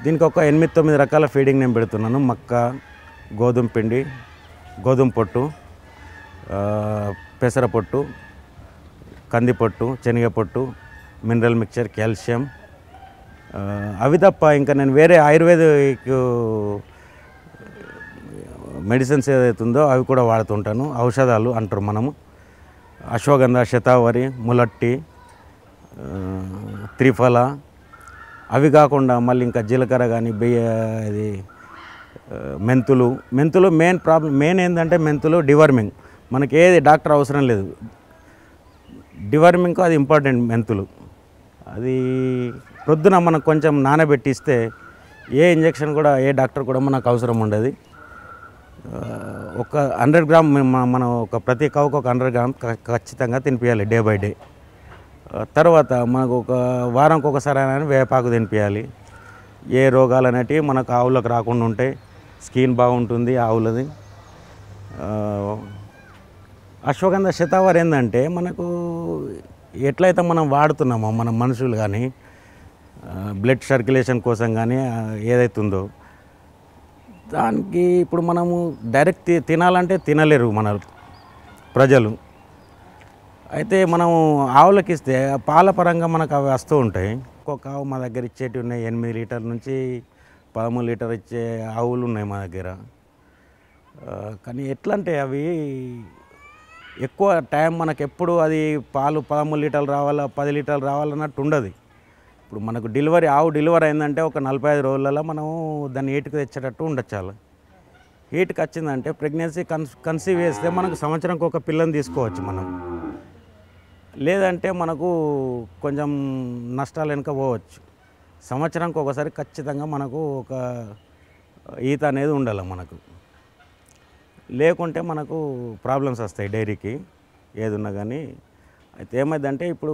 దీనికి ఒక 8-9 రకాల ఫీడింగ్ నేను పెడుతున్నాను. మక్క, గోధుమ పిండి, గోధుమ పొట్టు, పెసర పొట్టు, కంది పొట్టు, శనగ పొట్టు, మినరల్ మిక్చర్, కాల్షియం. అవి తప్ప ఇంకా నేను వేరే ఆయుర్వేదిక్ మెడిసిన్స్ ఏదైతుందో అవి కూడా వాడుతుంటాను. ఔషధాలు అంటారు మనము. అశ్వగంధ, శతావరి, ములట్టి, త్రిఫల. అవి కాకుండా మళ్ళీ ఇంకా జీలకర్ర కానీ ఇది మెంతులు మెయిన్ ఏంటంటే మెంతులు డివర్మింగ్. మనకి ఏది డాక్టర్ అవసరం లేదు. డివర్మింగ్కు అది ఇంపార్టెంట్. మెంతులు అది ప్రొద్దున మనకు కొంచెం నానబెట్టిస్తే ఏ ఇంజెక్షన్ కూడా ఏ డాక్టర్ కూడా మనకు అవసరం ఉండదు. ఒక 100 గ్రామ్ మనం ప్రతి కౌకు ఒక 100 గ్రామ్ ఖచ్చితంగా తినిపించాలి డే బై డే. తర్వాత మనకు ఒక వారంకి ఒకసారి అయినా వేపాకు తినిపించాలి. ఏ రోగాలు అనేటివి మనకు ఆవులకు రాకుండా ఉంటాయి. స్కిన్ బాగుంటుంది ఆవులది. అశ్వగంధ, శతావరి ఏంటంటే మనకు ఎట్లయితే మనం వాడుతున్నామో మన మనుషులు కానీ బ్లడ్ సర్క్యులేషన్ కోసం కానీ ఏదైతే ఉందో దానికి ఇప్పుడు మనము డైరెక్ట్ తినాలంటే తినలేరు మన ప్రజలు. అయితే మనము ఆవులకి ఇస్తే పాల పరంగా మనకు అవి వస్తూ ఉంటాయి. ఒక్కొక్క ఆవు మా దగ్గర ఇచ్చేటివి ఉన్నాయి. 8 లీటర్ల నుంచి 13 లీటర్ ఇచ్చే ఆవులు ఉన్నాయి మా దగ్గర. కానీ ఎట్లా అంటే అవి ఎక్కువ టైం మనకు ఎప్పుడు అది పాలు 13 లీటర్లు రావాలా 10 లీటర్లు రావాలన్నట్టు ఉండదు. ఇప్పుడు మనకు ఆవు డెలివరీ అయిందంటే ఒక 45 రోజులలో మనము దాన్ని హీట్కి తెచ్చేటట్టు ఉండొచ్చు. హీట్కి వచ్చిందంటే ప్రెగ్నెన్సీ కన్సీవ్ చేస్తే మనకు సంవత్సరంకి ఒక పిల్లని తీసుకోవచ్చు మనం. లేదంటే మనకు కొంచెం నష్టాలు వెనుక పోవచ్చు. సంవత్సరానికి ఒకసారి ఖచ్చితంగా మనకు ఒక ఈత అనేది ఉండాలి మనకు. లేకుంటే మనకు ప్రాబ్లమ్స్ వస్తాయి డైరీకి ఏదున్నా కానీ. అయితే ఏమైందంటే ఇప్పుడు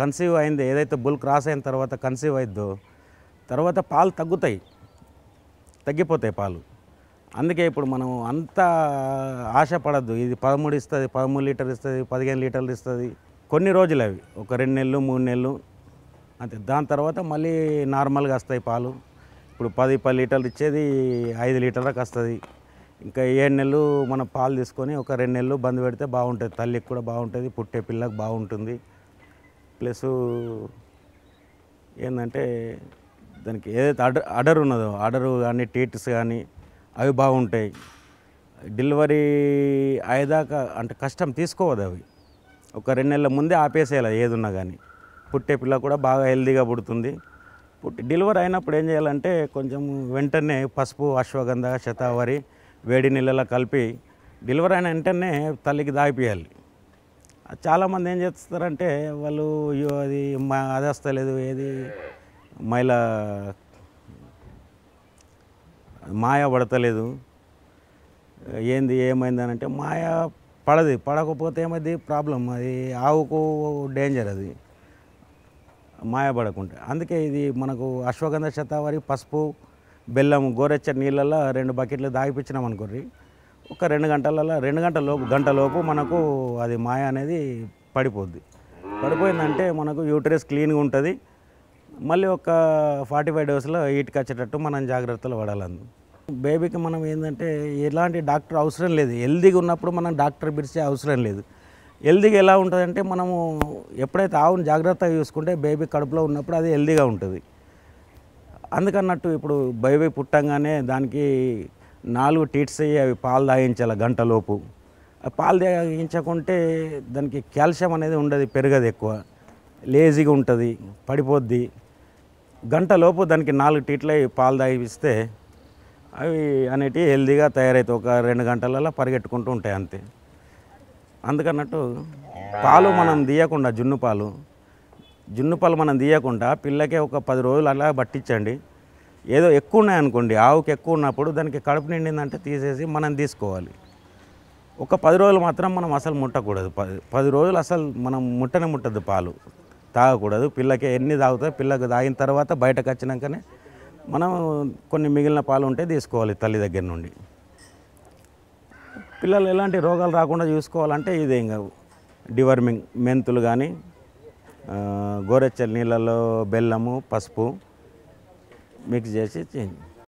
కన్సీవ్ అయింది ఏదైతే బుల్ క్రాస్ అయిన తర్వాత కన్సీవ్ అయిద్దో తర్వాత పాలు తగ్గిపోతాయి పాలు. అందుకే ఇప్పుడు మనం అంత ఆశపడద్దు. ఇది 13 ఇస్తుంది, 13 లీటర్లు ఇస్తుంది, 15 లీటర్లు ఇస్తుంది. కొన్ని రోజులు అవి ఒక 2 నెలలు 3 నెలలు అంతే. దాని తర్వాత మళ్ళీ నార్మల్గా వస్తాయి పాలు. ఇప్పుడు 10 లీటర్లు ఇచ్చేది 5 లీటర్లకు వస్తుంది. ఇంకా 7 నెలలు మనం పాలు తీసుకొని ఒక 2 నెలలు బంద్ పెడితే బాగుంటుంది. తల్లికి కూడా బాగుంటుంది, పుట్టే పిల్లకు బాగుంటుంది. ప్లస్ ఏంటంటే దానికి ఏదైతే అడర్ ఉన్నదో అడరు కానీ టీట్స్ కానీ అవి బాగుంటాయి. డెలివరీ అయ్యేదాకా అంటే కష్టం తీసుకోవద్దు. అవి ఒక 2 నెలల ముందే ఆపేసేయాలి ఏదున్నా కానీ. పుట్టే పిల్ల కూడా బాగా హెల్తీగా పుడుతుంది. డెలివరీ అయినప్పుడు ఏం చేయాలంటే కొంచెం వెంటనే పసుపు, అశ్వగంధ, శతావరి వేడి నీళ్ళలో కలిపి డెలివరీ అయిన వెంటనే తల్లికి దాగిపియాలి. చాలామంది ఏం చేస్తారంటే వాళ్ళు అది అది వస్తలేదు, ఏది మాయ పడతలేదు, ఏమైందని అంటే మాయ పడకపోతే ఏమైంది ప్రాబ్లం. అది ఆవుకు డేంజర్, అది మాయ పడకుంటే. అందుకే ఇది మనకు అశ్వగంధ, శతావరి, పసుపు, బెల్లం, గోరెచ్చని నీళ్ళల్లో 2 బకెట్లు దాగిపించినాం అనుకోర్రి. ఒక 2 గంటలోపు మనకు అది మాయ అనేది పడిపోయిందంటే మనకు యూటరస్ క్లీన్గా ఉంటుంది. మళ్ళీ ఒక 45 డేస్లో హీట్కి వచ్చేటట్టు మనం జాగ్రత్తలు పడాలి. బేబీకి మనం ఏంటంటే ఎలాంటి డాక్టర్ అవసరం లేదు. హెల్దీగా ఉన్నప్పుడు మనం డాక్టర్ పిలిచే అవసరం లేదు. హెల్దీగా ఎలా ఉంటుందంటే మనము ఎప్పుడైతే ఆవును జాగ్రత్తగా చూసుకుంటే బేబీ కడుపులో ఉన్నప్పుడు అది హెల్దీగా ఉంటుంది. అందుకన్నట్టు ఇప్పుడు బేబీ పుట్టంగానే దానికి 4 టీట్స్ అయ్యి అవి పాలు తాగించాలి గంటలోపు. పాలు తాగించకుంటే దానికి కాల్షియం అనేది ఉండదు, పెరగదు, ఎక్కువ లేజీగా ఉంటుంది, పడిపోద్ది. గంటలోపు దానికి 4 టీట్లు అయ్యి పాలు తాగిస్తే అవి అనేటివి హెల్తీగా తయారవుతాయి. ఒక 2 గంటలలో పరిగెట్టుకుంటూ ఉంటాయి అంతే. అందుకన్నట్టు పాలు మనం తీయకుండా జున్ను పాలు మనం తీయకుండా పిల్లకే ఒక 10 రోజులు అలా పట్టించండి. ఏదో ఎక్కువ ఉన్నాయనుకోండి, ఆవుకి ఎక్కువ ఉన్నప్పుడు దానికి కడుపు నిండిందంటే తీసేసి మనం తీసుకోవాలి. ఒక 10 రోజులు మాత్రం మనం అసలు ముట్టకూడదు. 10 రోజులు అసలు మనం ముట్టద్దు, పాలు తాగకూడదు. పిల్లకి ఎన్ని తాగుతాయి, పిల్లకి తాగిన తర్వాత బయటకు వచ్చినాకనే మనం కొన్ని మిగిలిన పాలు ఉంటే తీసుకోవాలి తల్లి దగ్గర నుండి. పిల్లలు ఎలాంటి రోగాలు రాకుండా చూసుకోవాలంటే ఇదే ఇంకా డివర్మింగ్, మెంతులు కానీ గోరెచ్చని నీళ్ళలో బెల్లము, పసుపు, మిక్స్ చేసి చేంజ్